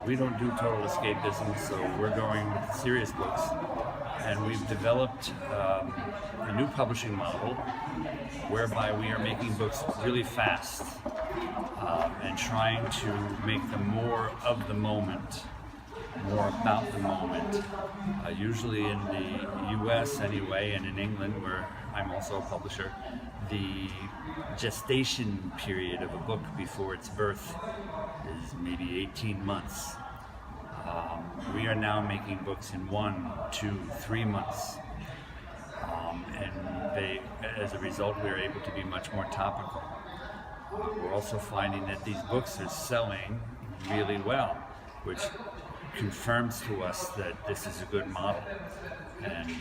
We don't do total escapism, so we're going with serious books. And we've developed a new publishing model whereby we are making books really fast and trying to make them more of the moment, more about the moment. Usually in the US anyway, and in England, where I'm also a publisher, the gestation period of a book before its birth is maybe 18 months. We are now making books in 1, 2, 3 months. And as a result, we are able to be much more topical. We're also finding that these books are selling really well, which confirms to us that this is a good model. And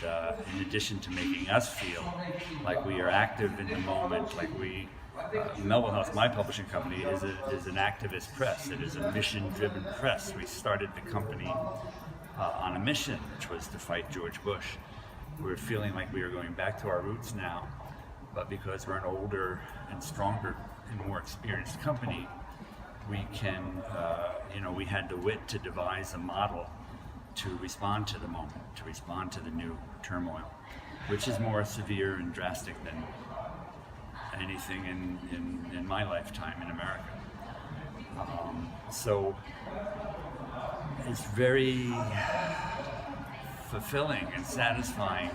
in addition to making us feel like we are active in the moment, like Melville House, my publishing company, is an activist press. It is a mission-driven press. We started the company on a mission, which was to fight George Bush. We're feeling like we are going back to our roots now, but because we're an older and stronger and more experienced company, we can, we had the wit to devise a model to respond to the moment, to respond to the new turmoil, which is more severe and drastic than anything in my lifetime in America. So it's very fulfilling and satisfying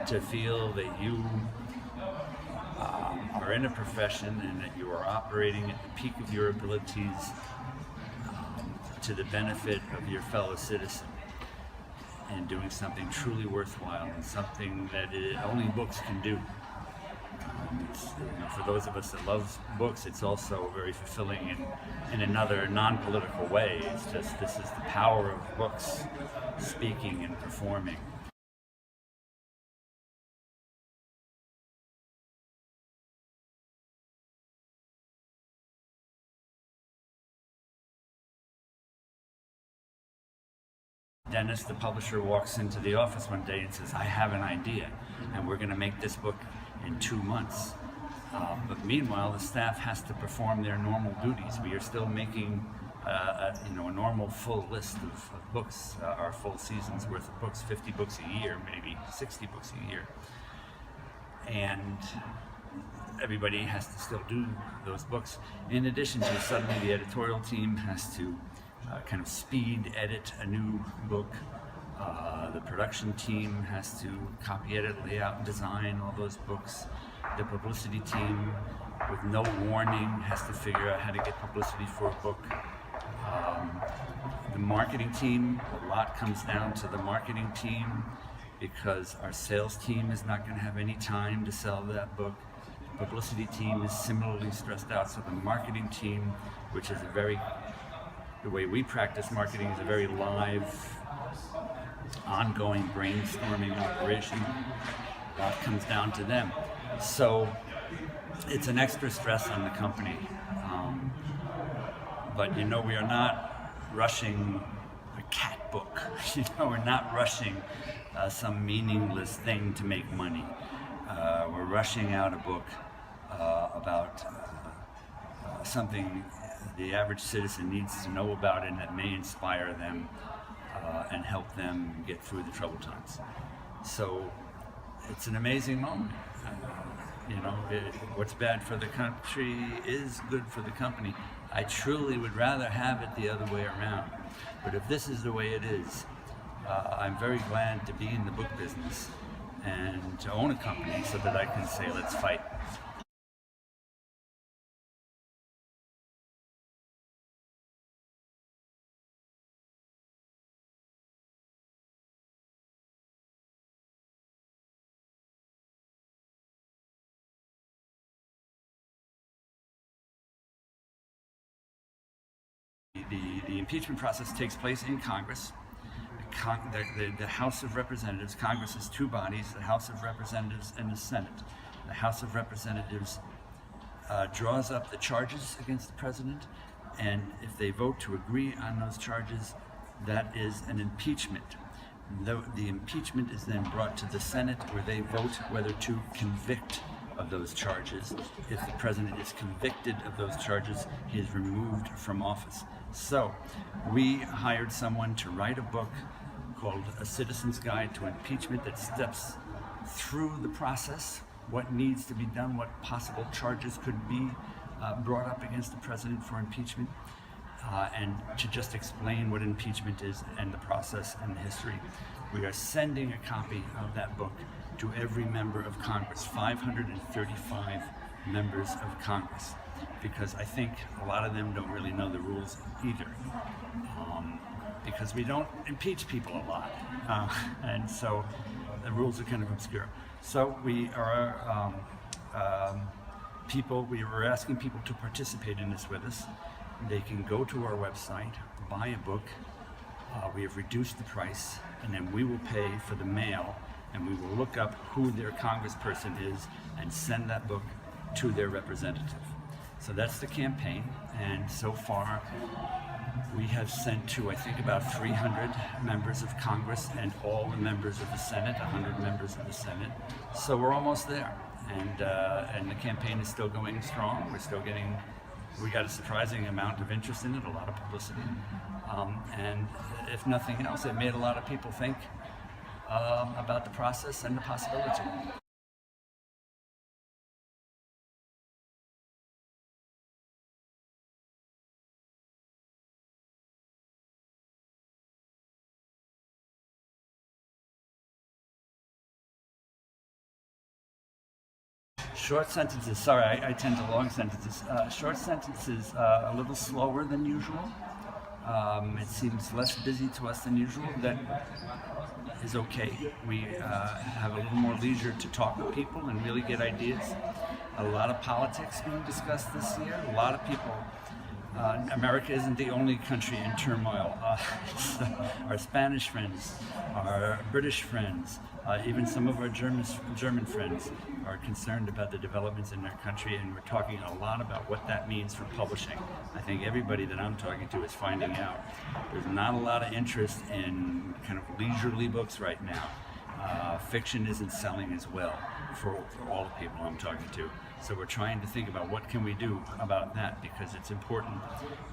to feel that you are in a profession and that you are operating at the peak of your abilities to the benefit of your fellow citizen and doing something truly worthwhile and something that only books can do. For those of us that love books, it's also very fulfilling in another non-political way. It's just, this is the power of books speaking and performing. Dennis, the publisher, walks into the office one day and says, I have an idea, and we're going to make this book in 2 months. But meanwhile, the staff has to perform their normal duties. We are still making a normal full list of books, our full season's worth of books, 50 books a year, maybe 60 books a year. And everybody has to still do those books. In addition to, suddenly the editorial team has to kind of speed edit a new book. The production team has to copy, edit, lay out, and design all those books. The publicity team, with no warning, has to figure out how to get publicity for a book. The marketing team, a lot comes down to the marketing team because our sales team is not going to have any time to sell that book. The publicity team is similarly stressed out, so the marketing team, which is the way we practice marketing, is a very live, ongoing brainstorming operation. A lot comes down to them. So it's an extra stress on the company. But we are not rushing a cat book. We're not rushing some meaningless thing to make money. We're rushing out a book about something the average citizen needs to know about and that may inspire them and help them get through the troubled times. So it's an amazing moment. What's bad for the country is good for the company. I truly would rather have it the other way around. But if this is the way it is, I'm very glad to be in the book business and to own a company so that I can say, let's fight. The impeachment process takes place in Congress. The House of Representatives, Congress has 2 bodies, the House of Representatives and the Senate. The House of Representatives draws up the charges against the president, and if they vote to agree on those charges, that is an impeachment. The impeachment is then brought to the Senate, where they vote whether to convict of those charges. If the president is convicted of those charges, he is removed from office. So we hired someone to write a book called A Citizen's Guide to Impeachment that steps through the process, what needs to be done, what possible charges could be brought up against the president for impeachment, and to just explain what impeachment is and the process and the history. We are sending a copy of that book to every member of Congress, 535 members of Congress, because I think a lot of them don't really know the rules either, because we don't impeach people a lot, and so the rules are kind of obscure. So we are we're asking people to participate in this with us. They can go to our website, buy a book. We have reduced the price, and then we will pay for the mail, and we will look up who their congressperson is and send that book to their representative. So that's the campaign, and so far we have sent to, I think, about 300 members of Congress and all the members of the Senate, 100 members of the Senate. So we're almost there, and the campaign is still going strong. We got a surprising amount of interest in it, a lot of publicity, and if nothing else, it made a lot of people think about the process and the possibility. Short sentences, sorry, I tend to long sentences. Short sentences a little slower than usual. It seems less busy to us than usual. That is okay. We have a little more leisure to talk with people and really get ideas. A lot of politics being discussed this year. A lot of people. America isn't the only country in turmoil. Our Spanish friends, our British friends, even some of our German friends are concerned about the developments in their country, and we're talking a lot about what that means for publishing. I think everybody that I'm talking to is finding out there's not a lot of interest in kind of leisurely books right now. Fiction isn't selling as well for all the people I'm talking to. So we're trying to think about what can we do about that, because it's important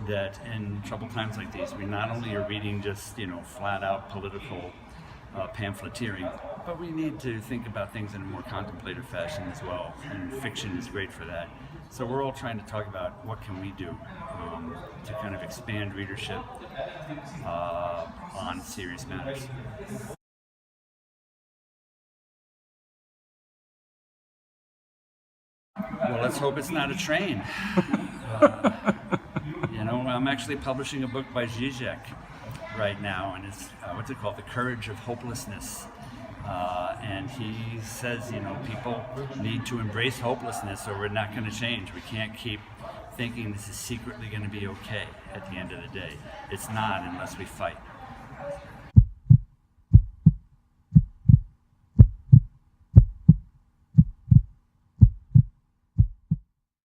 that in troubled times like these, we not only are reading just, flat out political pamphleteering, but we need to think about things in a more contemplative fashion as well, and fiction is great for that. So we're all trying to talk about what can we do to kind of expand readership on serious matters. Well, let's hope it's not a train. I'm actually publishing a book by Zizek right now, and it's what's it called? The Courage of Hopelessness. And he says, people need to embrace hopelessness, or we're not going to change. We can't keep thinking this is secretly going to be okay at the end of the day. It's not unless we fight.